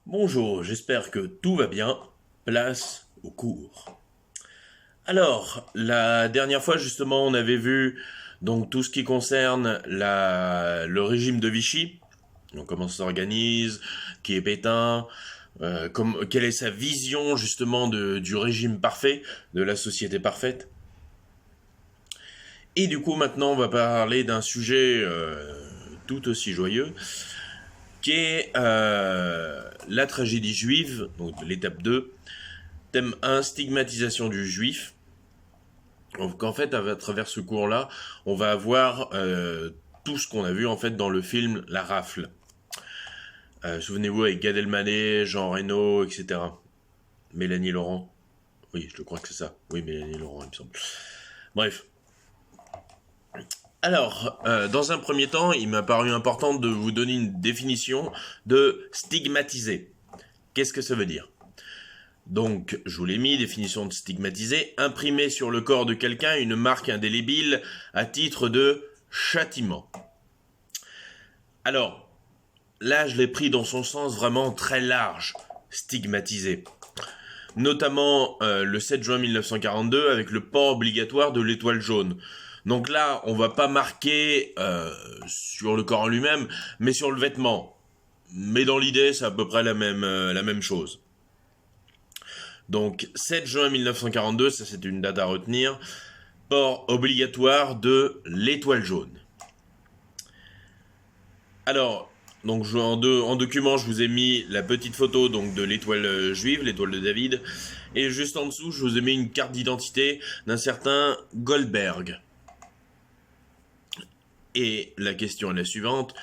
Bonjour, j'espère que tout va bien. Place au cours. Alors, la dernière fois justement, on avait vu donc tout ce qui concerne le régime de Vichy, donc comment ça s'organise, qui est Pétain, quelle est sa vision justement du régime parfait, de la société parfaite. Et du coup, maintenant, on va parler d'un sujet tout aussi joyeux, qui est la tragédie juive, donc l'étape 2. Thème 1, stigmatisation du juif. Donc en fait, à travers ce cours-là, on va avoir tout ce qu'on a vu en fait dans le film La Rafle. Souvenez-vous avec Gad Elmaleh, Jean Reno, etc. Mélanie Laurent. Oui, je crois que c'est ça. Oui, Mélanie Laurent, il me semble. Bref. Alors, dans un premier temps, il m'a paru important de vous donner une définition de stigmatiser. Qu'est-ce que ça veut dire ? Donc, je vous l'ai mis, définition de stigmatiser, imprimer sur le corps de quelqu'un une marque indélébile à titre de châtiment. Alors, là, je l'ai pris dans son sens vraiment très large, stigmatiser. Notamment le 7 juin 1942 avec le port obligatoire de l'étoile jaune. Donc là, on va pas marquer sur le corps en lui-même, mais sur le vêtement. Mais dans l'idée, c'est à peu près la même chose. Donc 7 juin 1942, ça c'est une date à retenir, port obligatoire de l'étoile jaune. Alors, donc en document, je vous ai mis la petite photo donc de l'étoile juive, l'étoile de David, et juste en dessous, je vous ai mis une carte d'identité d'un certain Goldberg. Et la question est la suivante,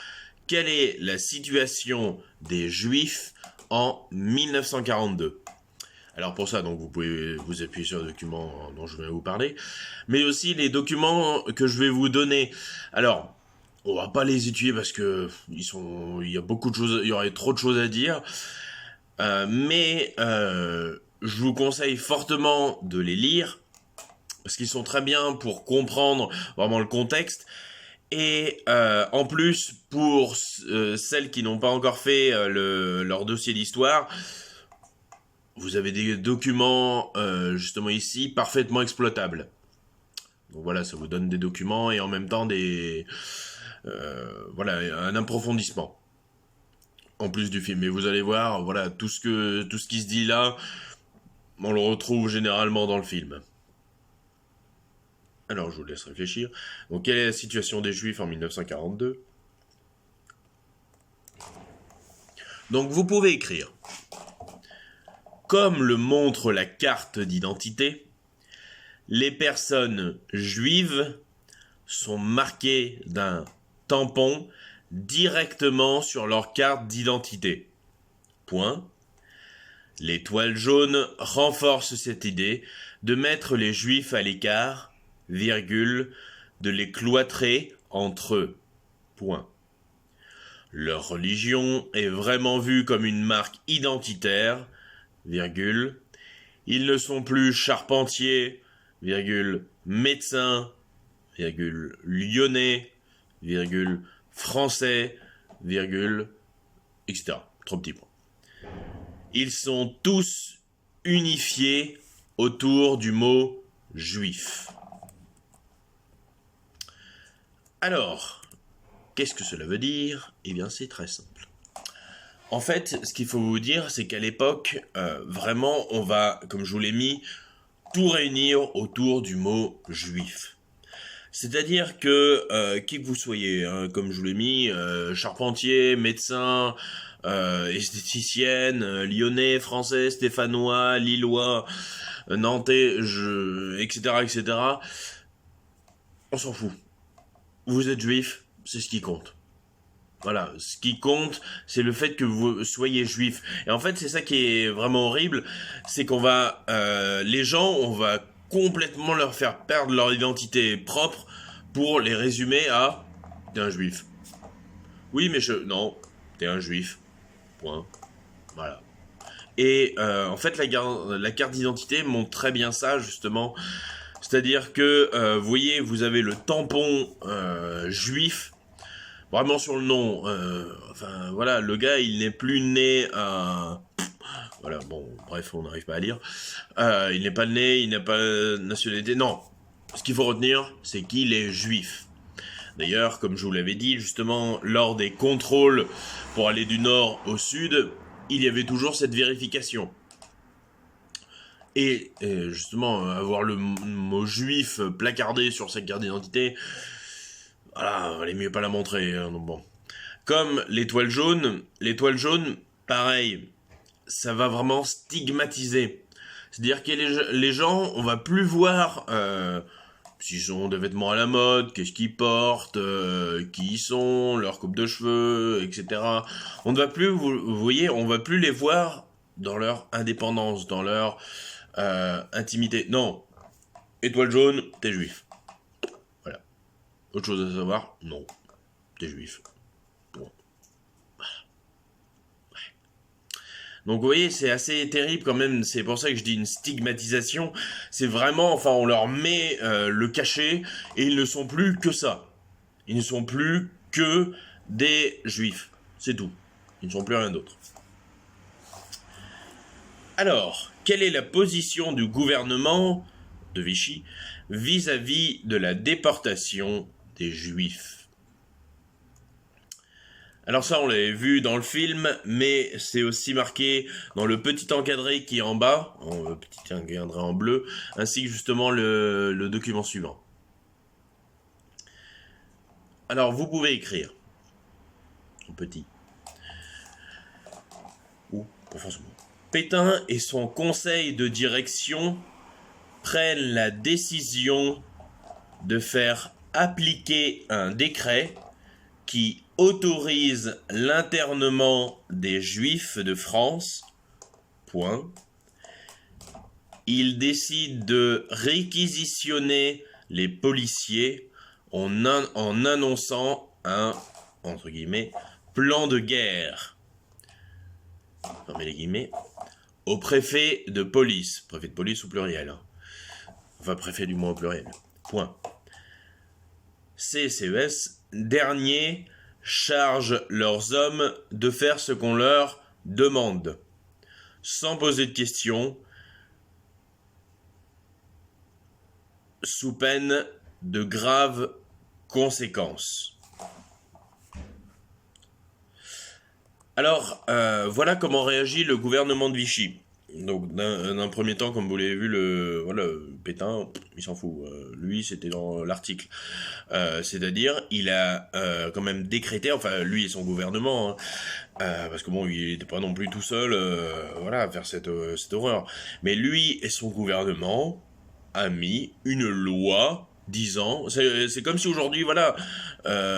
quelle est la situation des Juifs en 1942 ? Alors pour ça, donc vous pouvez vous appuyer sur le document dont je vais vous parler, mais aussi les documents que je vais vous donner. Alors, on va pas les étudier parce que il y a beaucoup de choses, il y aurait trop de choses à dire, mais je vous conseille fortement de les lire parce qu'ils sont très bien pour comprendre vraiment le contexte. Et en plus, pour celles qui n'ont pas encore fait leur dossier d'histoire, vous avez des documents, justement ici, parfaitement exploitables. Donc voilà, ça vous donne des documents et en même temps voilà, un approfondissement. En plus du film. Et vous allez voir, voilà, tout ce qui se dit là, on le retrouve généralement dans le film. Alors, je vous laisse réfléchir. Donc, quelle est la situation des Juifs en 1942 ? Donc, vous pouvez écrire. Comme le montre la carte d'identité, les personnes juives sont marquées d'un tampon directement sur leur carte d'identité. Point. L'étoile jaune renforce cette idée de mettre les juifs à l'écart, virgule, de les cloîtrer entre eux. Point. Leur religion est vraiment vue comme une marque identitaire, virgule. Ils ne sont plus charpentiers, virgule, médecins, virgule, lyonnais, virgule, français, virgule, etc. 3 petits points. Ils sont tous unifiés autour du mot juif. Alors, qu'est-ce que cela veut dire ? Eh bien, c'est très simple. En fait, ce qu'il faut vous dire, c'est qu'à l'époque, vraiment, on va, comme je vous l'ai mis, tout réunir autour du mot juif. C'est-à-dire que, qui que vous soyez, hein, comme je vous l'ai mis, charpentier, médecin, esthéticienne, lyonnais, français, stéphanois, lillois, nantais, etc., on s'en fout. Vous êtes juif, c'est ce qui compte. Voilà, ce qui compte, c'est le fait que vous soyez juif. Et en fait, c'est ça qui est vraiment horrible, c'est qu'on va, les gens, on va complètement leur faire perdre leur identité propre pour les résumer à « t'es un juif ». Oui, mais non, t'es un juif. Point. Voilà. Et en fait, la carte d'identité montre très bien ça, justement. C'est-à-dire que, vous voyez, vous avez le tampon juif. vraiment sur le nom. Enfin, voilà, le gars, il n'est plus né à... Voilà, bon, bref, on n'arrive pas à lire. Il n'est pas né, il n'a pas de nationalité. Non, ce qu'il faut retenir, c'est qu'il est juif. D'ailleurs, comme je vous l'avais dit, justement, lors des contrôles pour aller du nord au sud, il y avait toujours cette vérification. Et justement, avoir le mot juif placardé sur sa carte d'identité, voilà, valait mieux pas la montrer. Hein, donc bon. Comme l'étoile jaune, pareil, ça va vraiment stigmatiser. C'est-à-dire que les gens, on va plus voir s'ils ont des vêtements à la mode, qu'est-ce qu'ils portent, qui ils sont, leur coupe de cheveux, etc. On ne va plus, vous voyez, on va plus les voir dans leur indépendance, dans leur intimité. Non, étoile jaune, t'es juif. Voilà. Autre chose à savoir, non, t'es juif. Bon. Donc vous voyez, c'est assez terrible quand même, c'est pour ça que je dis une stigmatisation. C'est vraiment, enfin on leur met le cachet et ils ne sont plus que ça. Ils ne sont plus que des juifs. C'est tout. Ils ne sont plus rien d'autre. Alors, quelle est la position du gouvernement de Vichy vis-à-vis de la déportation des juifs ? Alors ça, on l'avait vu dans le film, mais c'est aussi marqué dans le petit encadré qui est en bas, le petit encadré en bleu, ainsi que justement le document suivant. Alors, vous pouvez écrire, en petit, ou forcément. Pétain et son conseil de direction prennent la décision de faire appliquer un décret qui autorise l'internement des Juifs de France. Point. Il décide de réquisitionner les policiers en annonçant un, entre guillemets, plan de guerre. Fermez les guillemets. Au préfet de police. Préfet de police au pluriel. Hein. Enfin, préfet du moins au pluriel. Point. CCES, derniers chargent leurs hommes de faire ce qu'on leur demande, sans poser de questions, sous peine de graves conséquences. Alors, voilà comment réagit le gouvernement de Vichy. Donc, d'un premier temps, comme vous l'avez vu, voilà, Pétain, il s'en fout. Lui, c'était dans l'article. C'est-à-dire, il a quand même décrété, enfin, lui et son gouvernement, hein, parce que bon, il n'était pas non plus tout seul, voilà, à faire cette horreur. Mais lui et son gouvernement a mis une loi disant, c'est comme si aujourd'hui, voilà,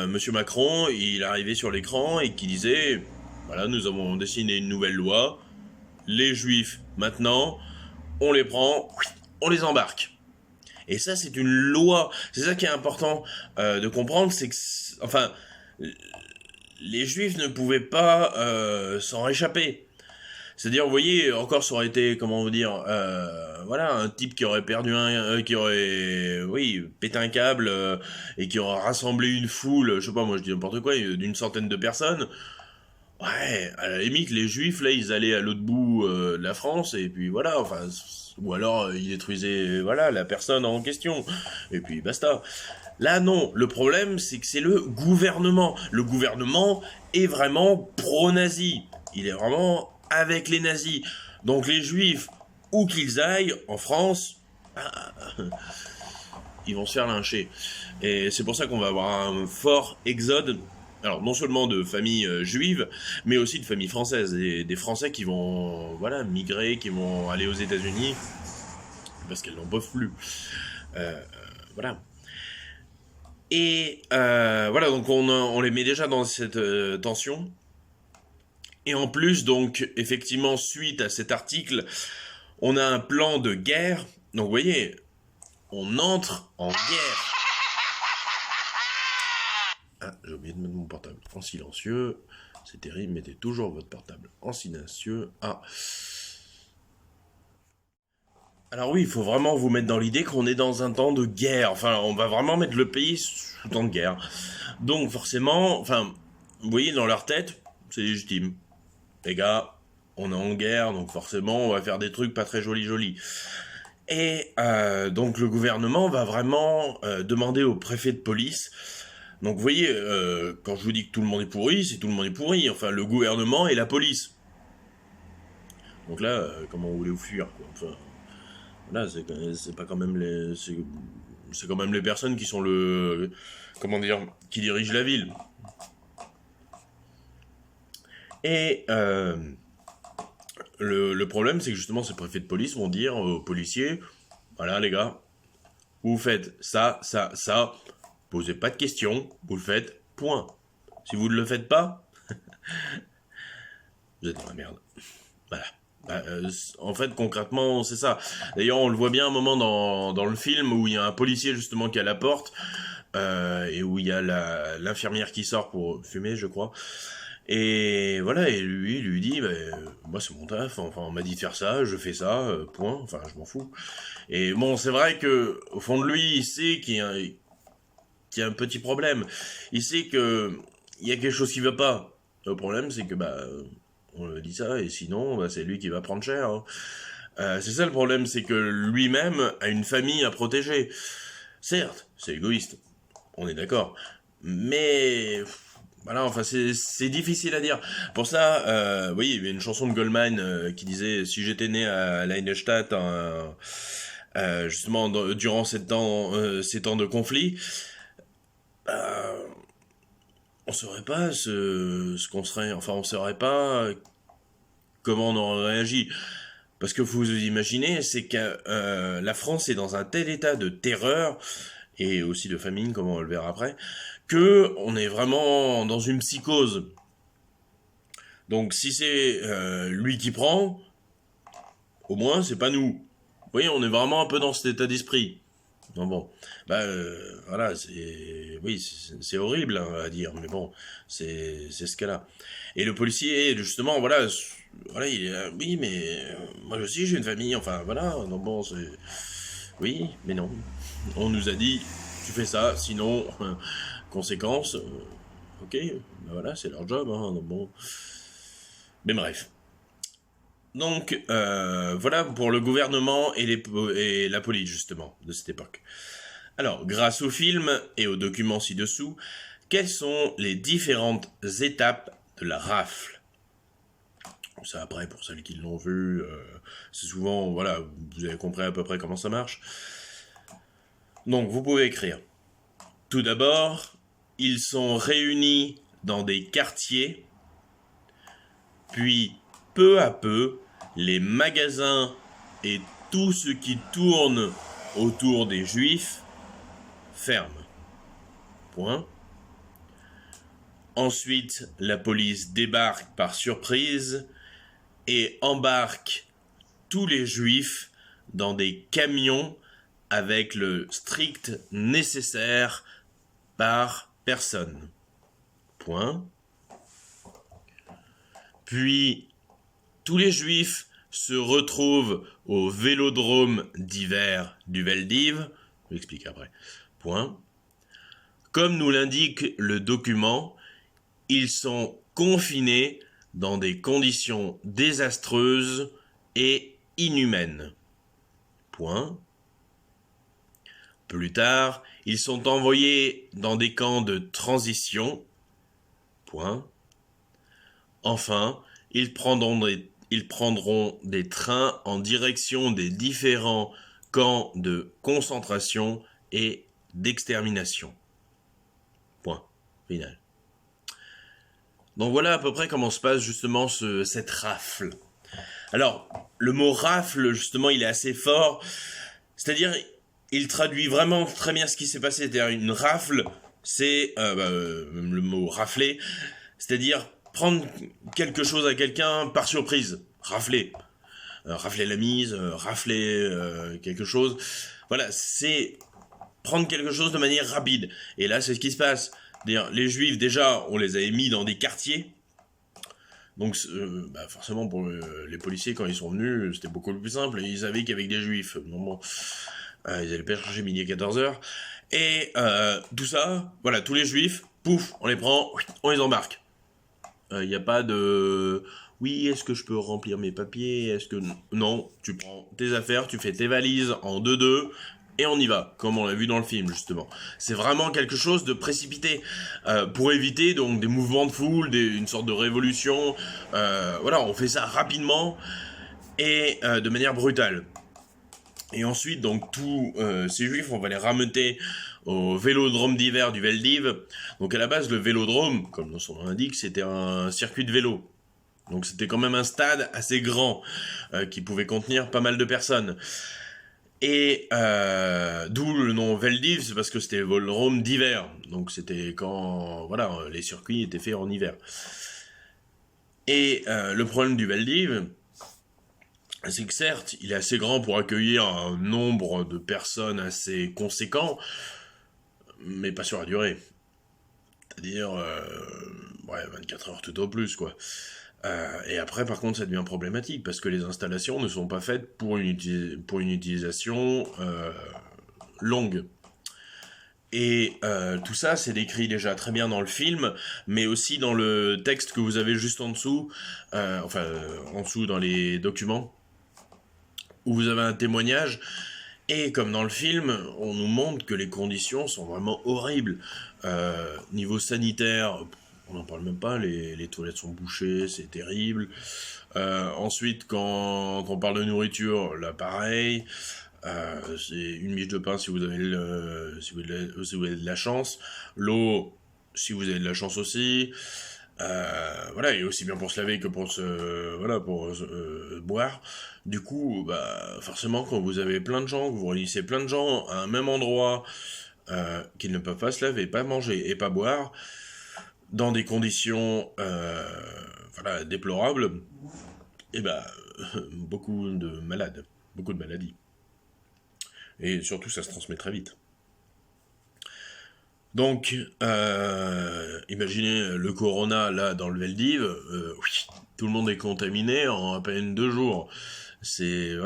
Monsieur Macron, il arrivait sur l'écran et qui disait, voilà, nous avons dessiné une nouvelle loi. Les juifs, maintenant, on les prend, on les embarque. Et ça, c'est une loi. C'est ça qui est important de comprendre, c'est que, enfin, les juifs ne pouvaient pas s'en réchapper. C'est-à-dire, vous voyez, encore ça aurait été, comment vous dire, voilà, un type qui aurait perdu qui aurait, oui, pété un câble et qui aurait rassemblé une foule, je sais pas, moi je dis n'importe quoi, d'une centaine de personnes. Ouais, à la limite, les juifs, là, ils allaient à l'autre bout de la France, et puis voilà, enfin, ou alors ils détruisaient, voilà, la personne en question, et puis basta. Là, non, le problème, c'est que c'est le gouvernement. Le gouvernement est vraiment pro-nazi. Il est vraiment avec les nazis. Donc les juifs, où qu'ils aillent, en France, ils vont se faire lyncher. Et c'est pour ça qu'on va avoir un fort exode. Alors, non seulement de familles juives, mais aussi de familles françaises. Des Français qui vont, voilà, migrer, qui vont aller aux États-Unis, parce qu'elles n'en peuvent plus. Voilà. Et voilà, donc on les met déjà dans cette tension. Et en plus, donc, effectivement, suite à cet article, on a un plan de guerre. Donc, vous voyez, on entre en guerre. Ah, j'ai oublié de mettre mon portable en silencieux. C'est terrible, mettez toujours votre portable en silencieux. Ah. Alors oui, il faut vraiment vous mettre dans l'idée qu'on est dans un temps de guerre. Enfin, on va vraiment mettre le pays sous temps de guerre. Donc forcément, enfin, vous voyez, dans leur tête, c'est légitime. Les gars, on est en guerre, donc forcément, on va faire des trucs pas très jolis. Et donc le gouvernement va vraiment demander au préfet de police. Donc vous voyez, quand je vous dis que tout le monde est pourri, c'est tout le monde est pourri. Enfin, le gouvernement et la police. Donc là, comment vous voulez vous fuir, quoi. Enfin, là, c'est pas quand même c'est quand même les personnes qui sont comment dire, qui dirigent la ville. Et le problème, c'est que justement, ces préfets de police vont dire aux policiers, voilà les gars, vous faites ça, posez pas de questions, vous le faites, point. Si vous ne le faites pas, vous êtes dans la merde. Voilà. En fait, concrètement, c'est ça. D'ailleurs, on le voit bien un moment dans le film où il y a un policier justement qui est à la porte et où il y a l'infirmière qui sort pour fumer, je crois. Et voilà, et lui, il lui dit, bah, moi c'est mon taf, enfin on m'a dit de faire ça, je fais ça, point, enfin je m'en fous. Et bon, c'est vrai que au fond de lui, il sait qu'il y a un petit problème. Il sait que il y a quelque chose qui va pas. Le problème, c'est que bah on lui dit ça, et sinon, bah, c'est lui qui va prendre cher, hein. C'est ça le problème, c'est que lui-même a une famille à protéger. Certes, c'est égoïste, on est d'accord. Mais voilà, enfin c'est difficile à dire. Pour ça, oui, il y avait une chanson de Goldman qui disait si j'étais né à Leinstadt, justement durant ces temps de conflit, on saurait pas ce qu'on serait. Enfin, on saurait pas comment on aurait réagi. Parce que vous vous imaginez, c'est que la France est dans un tel état de terreur et aussi de famine, comme on va le verra après, que on est vraiment dans une psychose. Donc si c'est lui qui prend, au moins c'est pas nous. Vous voyez, on est vraiment un peu dans cet état d'esprit. Non bon, bah voilà, c'est horrible hein, à dire, mais bon, c'est ce cas-là. Et le policier, justement, voilà, il est là, oui, mais moi aussi j'ai une famille, enfin voilà, non bon, c'est, oui, mais non, on nous a dit, tu fais ça, sinon, conséquence, ok, bah voilà, c'est leur job, hein, donc bon, mais bref. Donc voilà pour le gouvernement et la police justement de cette époque. Alors, grâce au film et aux documents ci-dessous, quelles sont les différentes étapes de la rafle? Ça après, pour celles qui l'ont vu, c'est souvent, voilà, vous avez compris à peu près comment ça marche. Donc, vous pouvez écrire. Tout d'abord, ils sont réunis dans des quartiers, puis peu à peu, les magasins et tout ce qui tourne autour des juifs ferment. Point. Ensuite, la police débarque par surprise et embarque tous les juifs dans des camions avec le strict nécessaire par personne. Point. Puis, tous les juifs se retrouvent au vélodrome d'hiver du Veldiv. Je vous explique après. Point. Comme nous l'indique le document, ils sont confinés dans des conditions désastreuses et inhumaines. Point. Plus tard, ils sont envoyés dans des camps de transition. Point. Enfin, ils prendront des trains en direction des différents camps de concentration et d'extermination. Point. Final. Donc voilà à peu près comment se passe justement cette rafle. Alors, le mot rafle, justement, il est assez fort. C'est-à-dire, il traduit vraiment très bien ce qui s'est passé. C'est-à-dire, une rafle, c'est le mot rafler, c'est-à-dire prendre quelque chose à quelqu'un par surprise. Rafler. Rafler la mise, rafler quelque chose. Voilà, c'est prendre quelque chose de manière rapide. Et là, c'est ce qui se passe. Les juifs, déjà, on les avait mis dans des quartiers. Donc forcément pour les policiers quand ils sont venus, c'était beaucoup plus simple. Ils savaient qu'avec des juifs, normalement, ils allaient pas chercher midi à 14h. Et tout ça, voilà, tous les juifs, pouf, on les prend, on les embarque. Il n'y a pas de... Oui, est-ce que je peux remplir mes papiers? Est-ce que... Non, tu prends tes affaires, tu fais tes valises en 2-2, et on y va, comme on l'a vu dans le film, justement. C'est vraiment quelque chose de précipité, pour éviter donc des mouvements de foule, une sorte de révolution. Voilà, on fait ça rapidement et de manière brutale. Et ensuite, donc, tous ces juifs, on va les rameuter au vélodrome d'hiver du Veldiv. Donc, à la base, le vélodrome, comme son nom l'indique, c'était un circuit de vélo. Donc, c'était quand même un stade assez grand qui pouvait contenir pas mal de personnes. Et d'où le nom Veldiv, c'est parce que c'était le vélodrome d'hiver. Donc, c'était quand voilà, les circuits étaient faits en hiver. Et le problème du Veldiv, c'est que certes, il est assez grand pour accueillir un nombre de personnes assez conséquent, mais pas sur la durée. C'est-à-dire, 24 heures tout au plus, quoi. Et après, par contre, ça devient problématique, parce que les installations ne sont pas faites pour une utilisation longue. Et tout ça, c'est décrit déjà très bien dans le film, mais aussi dans le texte que vous avez juste en dessous, en dessous dans les documents, où vous avez un témoignage, et comme dans le film, on nous montre que les conditions sont vraiment horribles. Niveau sanitaire, on n'en parle même pas, les toilettes sont bouchées, c'est terrible. Ensuite, quand on parle de nourriture, là pareil, c'est une miche de pain si vous avez si vous avez de la chance. L'eau, si vous avez de la chance aussi. Voilà, et aussi bien pour se laver que pour boire. Du coup, forcément, quand vous avez plein de gens, que vous réunissez plein de gens à un même endroit, qui ne peuvent pas se laver, pas manger et pas boire, dans des conditions, déplorables, et beaucoup de malades, beaucoup de maladies. Et surtout, ça se transmet très vite. Donc, imaginez le corona là dans le Veldiv, oui, tout le monde est contaminé en à peine 2 jours. C'est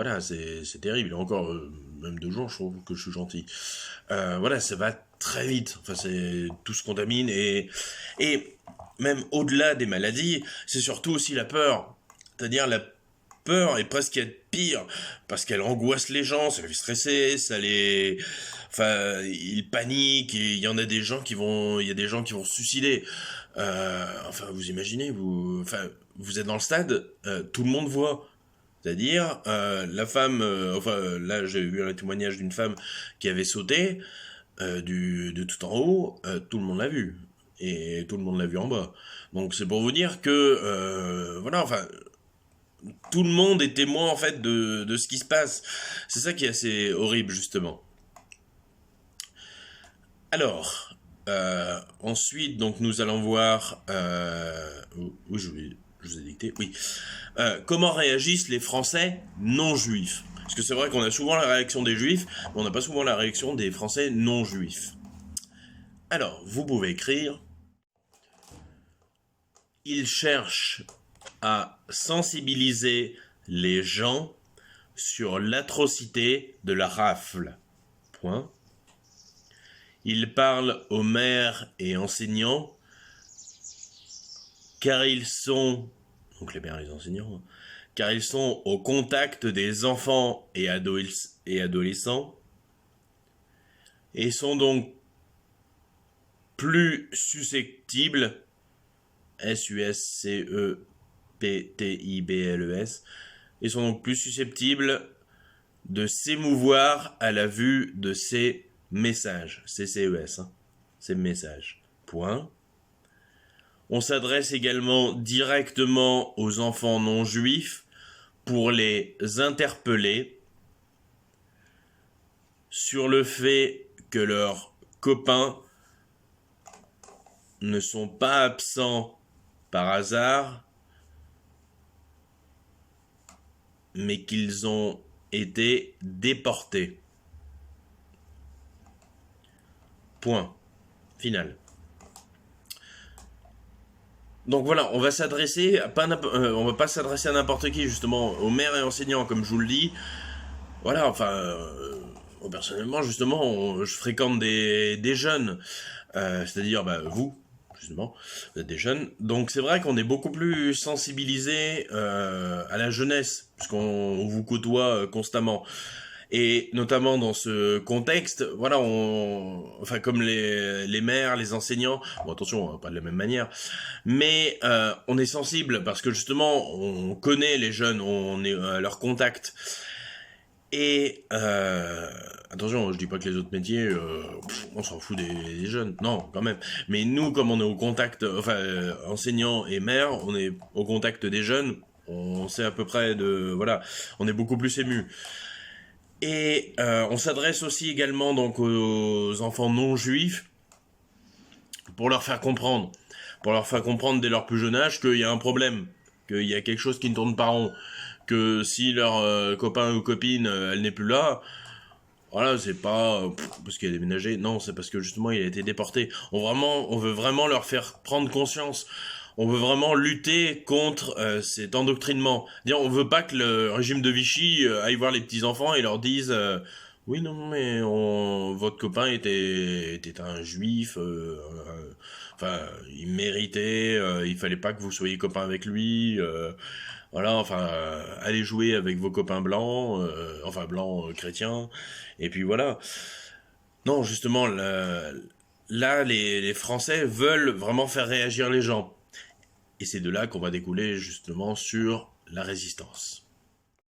terrible. Et encore, même 2 jours, je trouve que je suis gentil. Voilà, ça va très vite. Enfin, tout se contamine et même au-delà des maladies, c'est surtout aussi la peur. C'est-à-dire la peur est presque qu'il y a de pire, parce qu'elle angoisse les gens, ça les fait stresser, enfin, ils paniquent, et il y en a des gens il y a des gens qui vont se suicider. Enfin, vous imaginez, vous êtes dans le stade, tout le monde voit. C'est-à-dire, la femme, là j'ai vu un témoignage d'une femme qui avait sauté de tout en haut, tout le monde l'a vu. Et tout le monde l'a vu en bas. Donc c'est pour vous dire que, tout le monde est témoin en fait de ce qui se passe. C'est ça qui est assez horrible justement. Alors, ensuite, donc nous allons voir... oui, je vous ai dicté, oui. Comment réagissent les Français non juifs? Parce que c'est vrai qu'on a souvent la réaction des juifs, mais on n'a pas souvent la réaction des Français non juifs. Alors, vous pouvez écrire... Ils cherchent à sensibiliser les gens sur l'atrocité de la rafle. Point. Ils parlent aux maires et enseignants car ils sont, donc les maires et les enseignants, car ils sont au contact des enfants et adolescents et sont donc plus susceptibles, susceptibles, et sont donc plus susceptibles de s'émouvoir à la vue de ces messages, CCES, ces messages. Point. On s'adresse également directement aux enfants non juifs pour les interpeller sur le fait que leurs copains ne sont pas absents par hasard, mais qu'ils ont été déportés. Point. Final. Donc voilà, on va s'adresser, on va pas s'adresser à n'importe qui, justement, aux maires et enseignants, comme je vous le dis. Voilà, enfin, personnellement, justement, je fréquente des jeunes, c'est-à-dire bah, vous, justement, vous êtes des jeunes. Donc c'est vrai qu'on est beaucoup plus sensibilisé à la jeunesse, puisqu'on vous côtoie constamment. Et notamment dans ce contexte, voilà, enfin comme les maires, les enseignants, bon attention, pas de la même manière, mais on est sensible parce que justement, on connaît les jeunes, on est à leur contact. Et attention, je dis pas que les autres métiers, on s'en fout des jeunes, non, quand même. Mais nous, comme on est au contact, enfin, enseignants et maires, on est au contact des jeunes, on sait à peu près de, voilà, on est beaucoup plus ému. Et on s'adresse aussi également donc aux enfants non juifs pour leur faire comprendre dès leur plus jeune âge qu'il y a un problème, qu'il y a quelque chose qui ne tourne pas rond, que si leur copain ou copine elle n'est plus là, voilà, c'est pas parce qu'il a déménagé, non, c'est parce que justement il a été déporté. On veut vraiment leur faire prendre conscience. On veut vraiment lutter contre cet endoctrinement. Dire, on veut pas que le régime de Vichy aille voir les petits enfants et leur dise oui non mais votre copain était un juif, enfin il méritait, il fallait pas que vous soyez copain avec lui. Voilà, enfin, allez jouer avec vos copains blancs, enfin blancs chrétiens, et puis voilà. Non, justement, là, les Français veulent vraiment faire réagir les gens. Et c'est de là qu'on va découler justement sur la résistance.